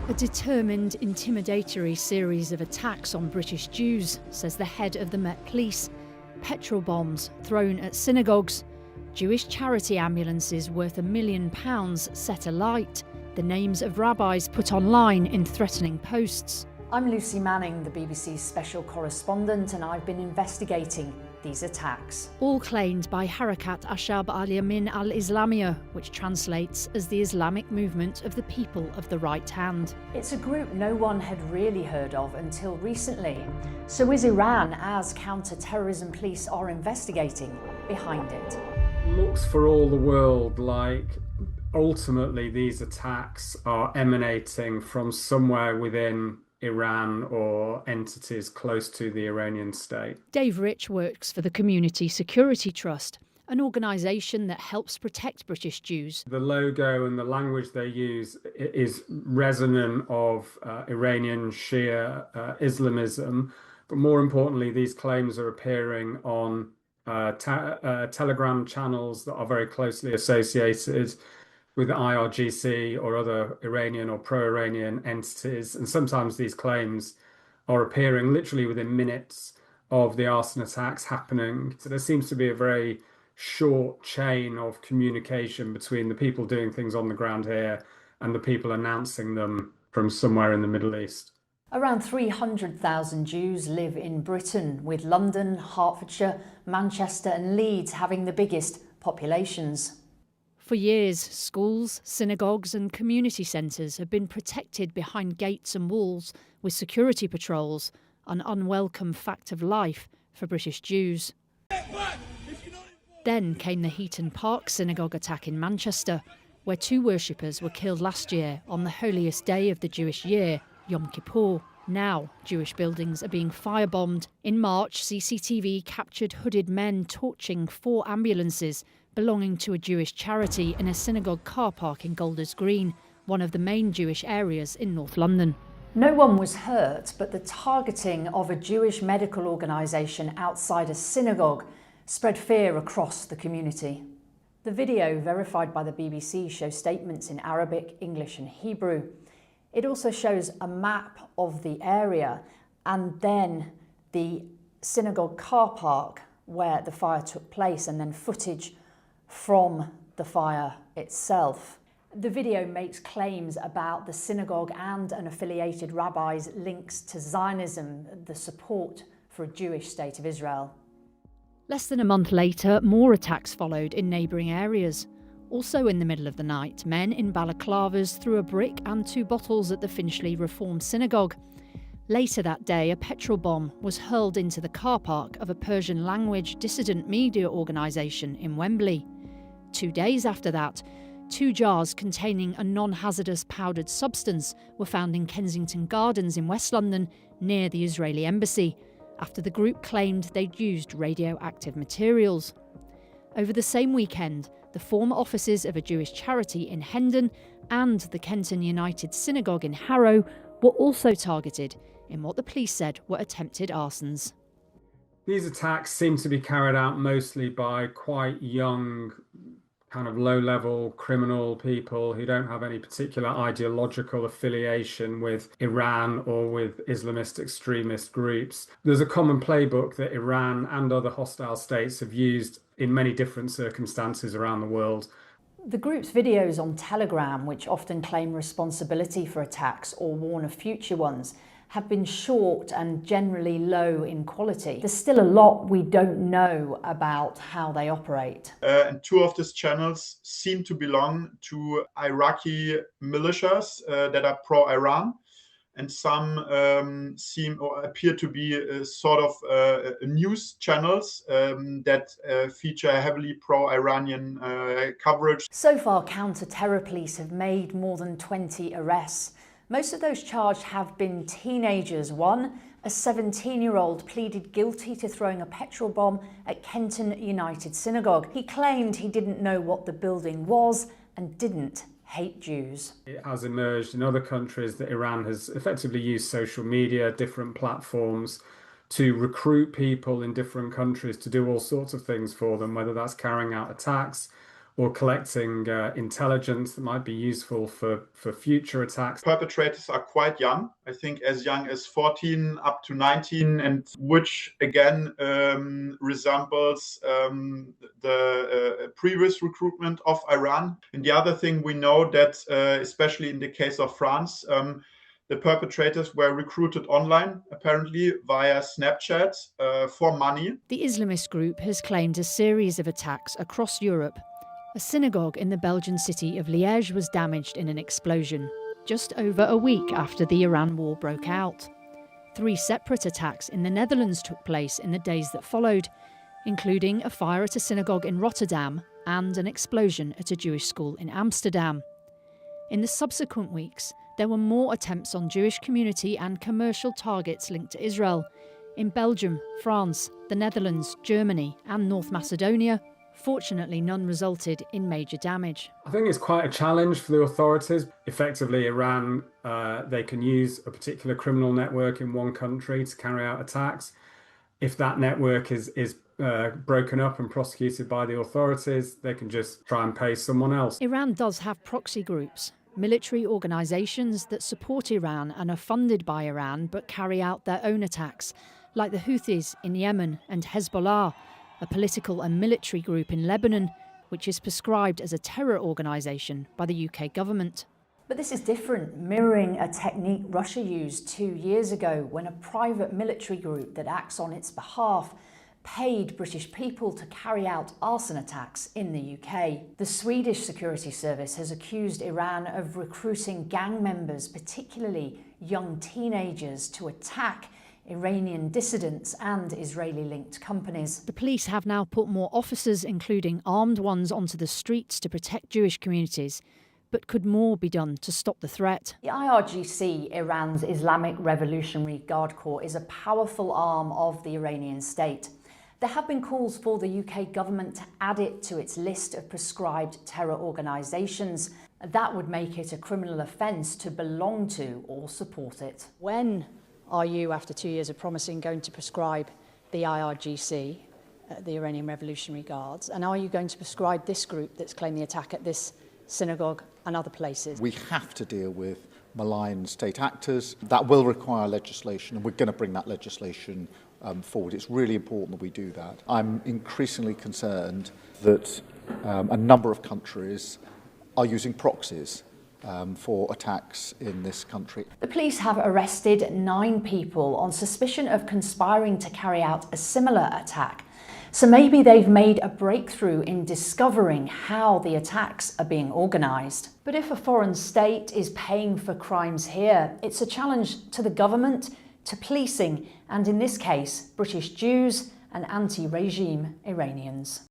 A determined, intimidatory series of attacks on British Jews, says the head of the Met Police. Petrol bombs thrown at synagogues. Jewish charity ambulances worth £1 million set alight. The names of rabbis put online in threatening posts. I'm Lucy Manning, the BBC's special correspondent, and I've been investigating these attacks. All claimed by Harakat Ashab al-Yamin al-Islamiyah, which translates as the Islamic Movement of the People of the Right Hand. It's a group no one had really heard of until recently. So is Iran, as counter-terrorism police are investigating, behind it? Looks for all the world like ultimately these attacks are emanating from somewhere within Iran or entities close to the Iranian state. Dave Rich works for the Community Security Trust, an organisation that helps protect British Jews. The logo and the language they use is resonant of Iranian Shia Islamism, but more importantly, these claims are appearing on Telegram channels that are very closely associated with the IRGC or other Iranian or pro-Iranian entities. And sometimes these claims are appearing literally within minutes of the arson attacks happening. So there seems to be a very short chain of communication between the people doing things on the ground here and the people announcing them from somewhere in the Middle East. Around 300,000 Jews live in Britain, with London, Hertfordshire, Manchester and Leeds having the biggest populations. For years, schools, synagogues and community centres have been protected behind gates and walls with security patrols, an unwelcome fact of life for British Jews. Then came the Heaton Park synagogue attack in Manchester, where 2 worshippers were killed last year on the holiest day of the Jewish year, Yom Kippur. Now, Jewish buildings are being firebombed. In March, CCTV captured hooded men torching 4 ambulances belonging to a Jewish charity in a synagogue car park in Golders Green, one of the main Jewish areas in North London. No one was hurt, but the targeting of a Jewish medical organisation outside a synagogue spread fear across the community. The video, verified by the BBC, shows statements in Arabic, English and Hebrew. It also shows a map of the area and then the synagogue car park where the fire took place, and then footage from the fire itself. The video makes claims about the synagogue and an affiliated rabbi's links to Zionism, the support for a Jewish state of Israel. Less than a month later, more attacks followed in neighbouring areas. Also in the middle of the night, men in balaclavas threw a brick and 2 bottles at the Finchley Reformed Synagogue. Later that day, a petrol bomb was hurled into the car park of a Persian-language dissident media organisation in Wembley. 2 days after that, 2 jars containing a non-hazardous powdered substance were found in Kensington Gardens in West London near the Israeli embassy, after the group claimed they'd used radioactive materials. Over the same weekend, the former offices of a Jewish charity in Hendon and the Kenton United Synagogue in Harrow were also targeted in what the police said were attempted arsons. These attacks seem to be carried out mostly by quite young, kind of low-level criminal people who don't have any particular ideological affiliation with Iran or with Islamist extremist groups. There's a common playbook that Iran and other hostile states have used in many different circumstances around the world. The group's videos on Telegram, which often claim responsibility for attacks or warn of future ones, have been short and generally low in quality. There's still a lot we don't know about how they operate. And 2 of these channels seem to belong to Iraqi militias that are pro-Iran, and some seem or appear to be sort of news channels that feature heavily pro-Iranian coverage. So far, counter-terror police have made more than 20 arrests. Most of those charged have been teenagers. One, a 17-year-old, pleaded guilty to throwing a petrol bomb at Kenton United Synagogue. He claimed he didn't know what the building was and didn't hate Jews. It has emerged in other countries that Iran has effectively used social media, different platforms, to recruit people in different countries to do all sorts of things for them, whether that's carrying out attacks or collecting intelligence that might be useful for future attacks. Perpetrators are quite young, I think as young as 14 up to 19, and which again resembles the previous recruitment of Iran. And the other thing we know that, especially in the case of France, the perpetrators were recruited online, apparently via Snapchat, for money. The Islamist group has claimed a series of attacks across Europe. A synagogue in the Belgian city of Liège was damaged in an explosion, just over a week after the Iran war broke out. 3 separate attacks in the Netherlands took place in the days that followed, including a fire at a synagogue in Rotterdam and an explosion at a Jewish school in Amsterdam. In the subsequent weeks, there were more attempts on Jewish community and commercial targets linked to Israel. In Belgium, France, the Netherlands, Germany and North Macedonia, fortunately none resulted in major damage. I think it's quite a challenge for the authorities. Effectively, Iran, they can use a particular criminal network in one country to carry out attacks. If that network is broken up and prosecuted by the authorities, they can just try and pay someone else. Iran does have proxy groups, military organisations that support Iran and are funded by Iran but carry out their own attacks, like the Houthis in Yemen and Hezbollah, a political and military group in Lebanon, which is prescribed as a terror organisation by the UK government. But this is different, mirroring a technique Russia used 2 years ago when a private military group that acts on its behalf paid British people to carry out arson attacks in the UK. The Swedish security service has accused Iran of recruiting gang members, particularly young teenagers, to attack Iranian dissidents and Israeli-linked companies. The police have now put more officers, including armed ones, onto the streets to protect Jewish communities. But could more be done to stop the threat? The IRGC, Iran's Islamic Revolutionary Guard Corps, is a powerful arm of the Iranian state. There have been calls for the UK government to add it to its list of prescribed terror organisations. That would make it a criminal offence to belong to or support it. When are you, after 2 years of promising, going to prescribe the IRGC, the Iranian Revolutionary Guards, and are you going to prescribe this group that's claimed the attack at this synagogue and other places? We have to deal with malign state actors. That will require legislation, and we're going to bring that legislation forward. It's really important that we do that. I'm increasingly concerned that a number of countries are using proxies for attacks in this country. The police have arrested 9 people on suspicion of conspiring to carry out a similar attack. So maybe they've made a breakthrough in discovering how the attacks are being organised. But if a foreign state is paying for crimes here, it's a challenge to the government, to policing, and in this case, British Jews and anti-regime Iranians.